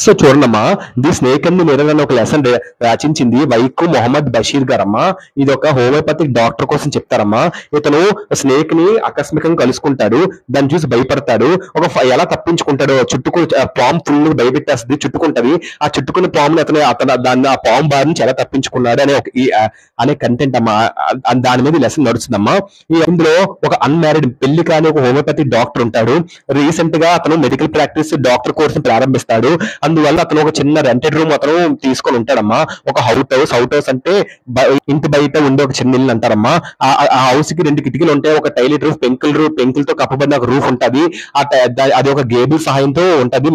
So చూడండమ్మా, the snake and mirror అని ఒక లెసన్ రచించింది వైకు మొహమ్మద్ బషీర్ గారమ్మా. ఇది ఒక హోమియోపతిక్ డాక్టర్ కోసం చెప్తారమ్మా. ఇతను స్నేక్ ని ఆకస్మికంగా కలుసుకుంటాడు, దాన్ని చూసి భయపడతాడు. ఎలా తప్పించుకుంటాడు, పాము ఫుల్ భయపెట్టేస్తుంది, చుట్టుకుంటది. ఆ చుట్టుకున్న పాముని అతను దాన్ని ఆ పాము బారి నుంచి ఎలా తప్పించుకున్నాడు అనే కంటెంట్ అమ్మా. దాని మీద లెసన్ నడుస్తుందమ్మా. ఇందులో ఒక అన్మ్యారీడ్ పెళ్లి కాని ఒక హోమియోపతిక్ డాక్టర్ ఉంటాడు. రీసెంట్ గా అతను మెడికల్ ప్రాక్టీస్ డాక్టర్ కోర్స్ ప్రారంభిస్తాడు. అందువల్ల అతను ఒక చిన్న రెంటెడ్ రూమ్ అతను తీసుకొని ఉంటాడమ్మా. ఒక హౌట్ హౌస్ అంటే ఇంటి బయట ఉండే ఒక చిన్న ఇల్లు అంటారమ్మా. ఆ హౌస్ కి 2 కిటికీలు ఉంటాయి. ఒక టైలెట్ రూఫ్ పెంకులతో కప్పబడిన ఒక రూఫ్ ఉంటది. అది ఒక గేబుల్ సహాయంతో ఉంటది.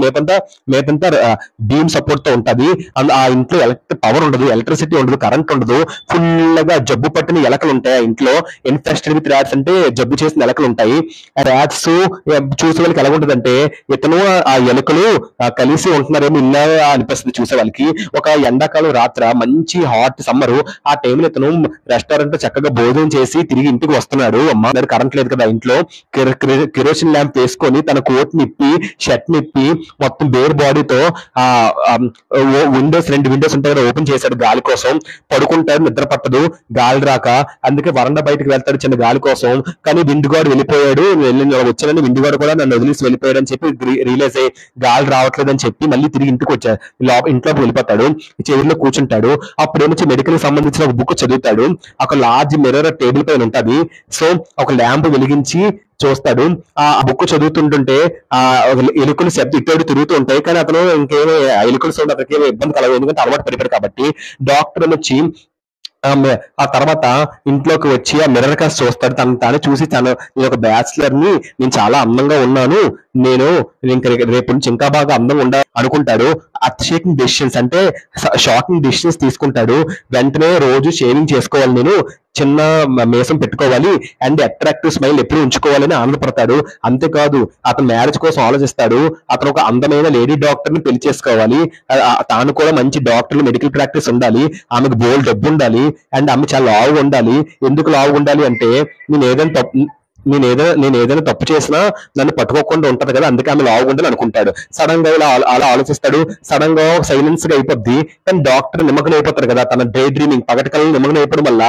మేపంతా బీమ్ సపోర్ట్ తో ఉంటది. ఆ ఇంట్లో పవర్ ఉండదు, ఎలక్ట్రిసిటీ ఉండదు, కరెంట్ ఉండదు. ఫుల్ గా జబ్బు పట్టిన ఎలకలు ఉంటాయి ఆ ఇంట్లో. ఇన్ఫెస్టెడ్ విత్ ర్యాట్స్ అంటే జబ్బు చేసిన ఎలకలు ఉంటాయి. ఆ ర్యాట్స్ చూసే వాళ్ళకి ఎలా ఉంటదంటే ఇతను ఆ ఎలుకలు కలిసి ఉంటున్నారేమో ఇల్లా అనిపిస్తుంది చూసే వాళ్ళకి. ఒక ఎండాకాలం రాత్ర మంచి హాట్ సమ్మర్, ఆ టైంలో ఇతను రెస్టారెంట్ చక్కగా భోజనం చేసి తిరిగి ఇంటికి వస్తున్నాడు. అమ్మ కరెంట్ లేదు కదా ఇంట్లో. కిరోసిన్ ల్యాంప్ వేసుకొని తన కోట్ నిప్పి షర్ట్ నిప్పి మొత్తం బేర్ బాడీతో ఆ 2 విండోస్ ఉంటాయి కదా ఓపెన్ చేశాడు గాలి కోసం. పడుకుంటాడు, నిద్ర పట్టదు, గాలి రాక. అందుకే వరండా బయటకు వెళ్తాడు చిన్న గాలి కోసం. కానీ విండుగాడు వెళ్ళిపోయాడు, వచ్చాడని విండుగాడు కూడా నన్ను వదిలేసి వెళ్ళిపోయాడు అని చెప్పి రియలైజ్ అయ్యి గాలి రావట్లేదని చెప్పి మళ్ళీ తిరిగి ఇంటికి వచ్చాడు. ఇంట్లోకి వెళ్ళిపోతాడు, చైర్లో కూర్చుంటాడు. అప్పుడు ఏమొచ్చి మెడికల్ సంబంధించిన ఒక బుక్ చదువుతాడు. ఒక లార్జ్ మిర్రర్ టేబుల్ పైన ఉంటది. సో ఒక ల్యాంప్ వెలిగించి చూస్తాడు. ఆ బుక్ చదువుతుంటుంటే ఆ ఎలుకలు శబ్దం ఇటు తిరుగుతూ ఉంటాయి. కానీ అతను ఇంకేమీ ఎలుకలు సౌండ్ అతనికి ఏమీ ఇబ్బంది కలగదు, ఎందుకంటే అలవాటు పడిపోయాడు కాబట్టి. డాక్టర్ వచ్చి ఆ తర్వాత ఇంట్లోకి వచ్చి ఆ మిర్రర్ కాస్త చూస్తాడు. తాను చూసి నేను ఒక బ్యాచిలర్ ని, నేను చాలా అందంగా ఉన్నాను, నేను రేపు నుంచి ఇంకా బాగా అందంగా ఉండాలి అనుకుంటాడు. షేకింగ్ డెసిషన్స్ అంటే షాకింగ్ డెసిషన్స్ తీసుకుంటాడు. వెంటనే రోజు షేవింగ్ చేసుకోవాలి, నేను చిన్న మీసం పెట్టుకోవాలి అండ్ అట్రాక్టివ్ స్మైల్ ఎప్పుడు ఉంచుకోవాలని ఆనందపడతాడు. అంతేకాదు అతను మ్యారేజ్ కోసం ఆలోచిస్తాడు. అతను ఒక అందమైన లేడీ డాక్టర్ ని పెళ్లి చేసుకోవాలి. తాను కూడా మంచి డాక్టర్ మెడికల్ ప్రాక్టీస్ ఉండాలి, ఆమెకు బోల్డ్ డబ్బు ఉండాలి అండ్ ఆమె చాలా లావుగా ఉండాలి. ఎందుకు లావుగా ఉండాలి అంటే నేను ఏదైనా తప్పు చేసినా నన్ను పట్టుకోకుండా ఉంటది కదా, అందుకే ఆమె లావుగా ఉండాలి అనుకుంటాడు. సడన్ గా అలా ఆలోచిస్తాడు. సడన్ గా సైలెన్స్ గా అయిపోద్ది. కానీ డాక్టర్ నిమగ్నం అయిపోతారు కదా, తన డే డ్రీమింగ్ పగటికల్లో నిమగ్నం అయిపోవడం వల్ల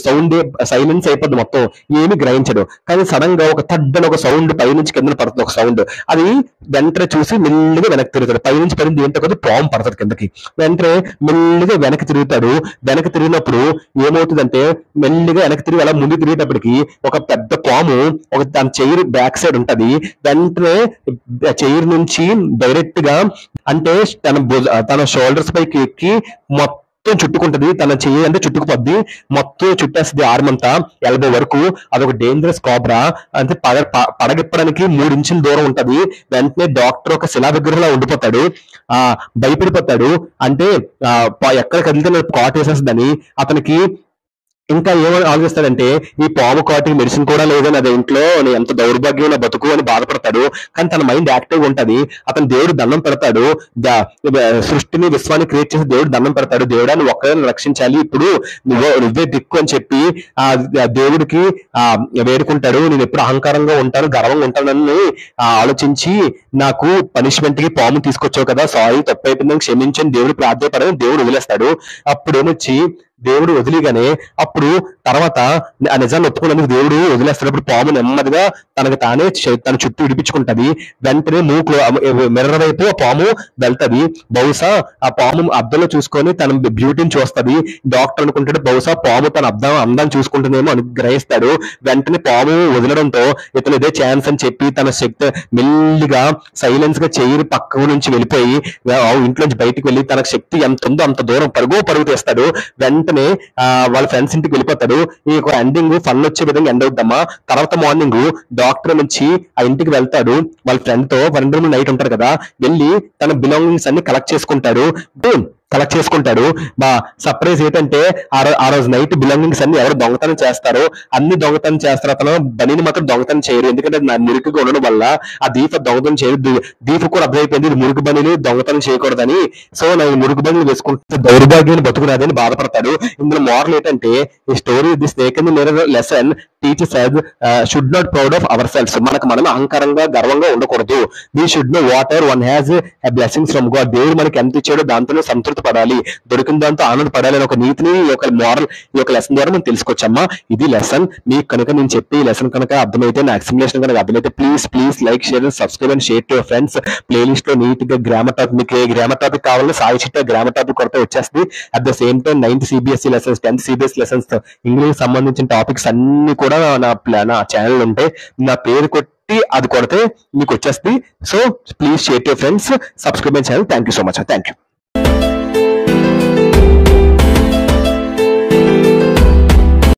సౌండ్ సైలెన్స్ అయిపోద్ది, మొత్తం ఏమి గ్రహించడు. కానీ సడన్ గా ఒక తడ్డని ఒక సౌండ్ పైనుంచి కింద పడుతుంది, ఒక సౌండ్. అది వెంటనే చూసి మెల్లిగా వెనక్కి తిరుగుతాడు. పైనుంచి పడింది ఏంటో కదా, పాము పడతాడు కిందకి. వెంటనే మెల్లిగా వెనక్కి తిరుగుతాడు. వెనక్కి తిరిగినప్పుడు ఏమవుతుందంటే మెల్లిగా వెనక్కి తిరిగి అలా ముందు తిరిగేటప్పటికి ఒక పెద్ద పాము తన చైర్ బ్యాక్ సైడ్ ఉంటది. వెంటనే చైర్ నుంచి డైరెక్ట్ గా అంటే తన షోల్డర్స్ పైకి ఎక్కి మొత్తం చుట్టుకుంటది. తన చెయ్యి అంటే చుట్టుకుపోద్ది, మొత్తం చుట్టేస్తుంది ఆర్మ్ అంతా ఎల్బో వరకు. అదొక డేంజరస్ కాబ్రా. అంటే పడగిప్పడానికి 3 ఇంచుల దూరం ఉంటది. వెంటనే డాక్టర్ ఒక శిలా విగ్రహంలో ఉండిపోతాడు. భయపడిపోతాడు. అంటే ఎక్కడ కదిలితే కాట్ వేసేస్తుందని. అతనికి ఇంకా ఏమని ఆలోచిస్తాడంటే ఈ పాము కాటికి మెడిసిన్ కూడా లేదని, అదే ఇంట్లో ఎంత దౌర్భాగ్యం నా బతుకు అని బాధపడతాడు. కానీ తన మైండ్ యాక్టివ్ ఉంటుంది. అతను దేవుడు దండం పెడతాడు. సృష్టిని విశ్వాన్ని క్రియేట్ చేసి దేవుడు దండం పెడతాడు. దేవుడా నువ్వు ఒక్కరిని రక్షించాలి, ఇప్పుడు నువ్వే దిక్కు అని చెప్పి దేవుడికి వేడుకుంటాడు. నేను ఎప్పుడు అహంకారంగా ఉంటాను, గర్వంగా ఉంటానని ఆలోచించి నాకు పనిష్మెంట్ కి పాము తీసుకొచ్చావు కదా, సారీ తప్పు అయిపోయిందని క్షమించని దేవుడు ప్రార్థపడని దేవుడు వదిలేస్తాడు. అప్పుడేమొచ్చి దేవుడు వదిలిగానే అప్పుడు తర్వాత ఆ నిజాన్ని ఒప్పుకున్నందుకు దేవుడు వదిలేస్తున్నప్పుడు పాము నెమ్మదిగా తన చుట్టూ విడిపించుకుంటది. వెంటనే మిర్రర్ వైపు ఆ పాము వెళ్తది. బహుశా ఆ పాము అద్దంలో చూసుకొని తన బ్యూటీని చూస్తది. డాక్టర్ అనుకుంటాడు బహుశా పాము తన అందాన్ని చూసుకుంటుందేమో అని గ్రహిస్తాడు. వెంటనే పాము వదలడంతో ఇతను ఇదే ఛాన్స్ అని చెప్పి తన శక్తి మెల్లిగా సైలెన్స్ గా చైర్ పక్క నుంచి వెళ్ళిపోయి ఇంట్లోంచి బయటికి వెళ్ళి తనకు శక్తి ఎంత ఉందో అంత దూరం పరుగు తీస్తాడు. వెంటనే వాళ్ళ ఫ్రెండ్స్ ఇంటికి వెళ్ళిపోతాడు. ఈ ఎండింగ్ ఫన్ వచ్చే విధంగా ఎండ్ అవుద్దమ్మా. తర్వాత మార్నింగ్ డాక్టర్ నుంచి ఆ ఇంటికి వెళ్తాడు. వాళ్ళ ఫ్రెండ్ తో 1 రూమ్ నైట్ ఉంటారు కదా, వెళ్ళి తన బిలాంగింగ్స్ అన్ని కలెక్ట్ చేసుకుంటాడు. కలెక్ట్ చేసుకుంటాడు. సర్ప్రైజ్ ఏంటంటే ఆ రోజు నైట్ బిలాంగింగ్స్ అన్ని ఎవరు దొంగతనం చేస్తారో అన్ని దొంగతనం చేస్తారు, అతను బనీని మాత్రం దొంగతనం చేయరు. ఎందుకంటే నా మురికిగా ఉండడం వల్ల ఆ దీప దొంగతనం చేయరు. దీప కూడా అర్థమైపోయింది ఇది మురికి బనీని దొంగతనం చేయకూడదని. సో నేను మురికి బనీని వేసుకుంటే దౌర్భాగ్యాన్ని బతుకురాదని బాధపడతాడు. ఇందులో మోరల్ ఏంటంటే ఈ story the snake and mirror lesson teachers should not proud of our self. మనకు మనం అహంకారంగా గర్వంగా ఉండకూడదు. We should know what ever one has blessings from God. దేవుడు మనకి ఎంత ఇచ్చాడో దాంతోనే సంతృప్తి పడాలి, దొరికిన దాంతో ఆనందపడాలి అనే ఒక నీతిని ఈ యొక్క మోరల్ ఈ యొక్క లెసన్ ద్వారా మనం తెలుసుకోవచ్చమ్మా. ఇది లెసన్. మీకు కనుక నేను చెప్పి ఈ లెసన్ కనుక అర్థమైతే, నా ఎక్స్ప్లెనేషన్ కనుక అర్థమైతే please like share and subscribe and share to your friends. Playlist లో నీట్ గా గ్రామర్ టాపిక్, మీకు ఏ గ్రామర్ టాపిక్ కావాలో సాయి చిట్టా గ్రామర్ టాపిక్ కొడితే వచ్చేస్తుంది. At the same time 9th CBSE lessons, 10th CBSE lessons, English సంబంధించిన టాపిక్స్ అన్ని కూడా నా ఛానల్ ఉంటాయి. నా పేరు కొట్టి అది కొడితే మీకు వచ్చేస్తుంది. So please share to your friends, subscribe my channel. Thank you so much. Thank you.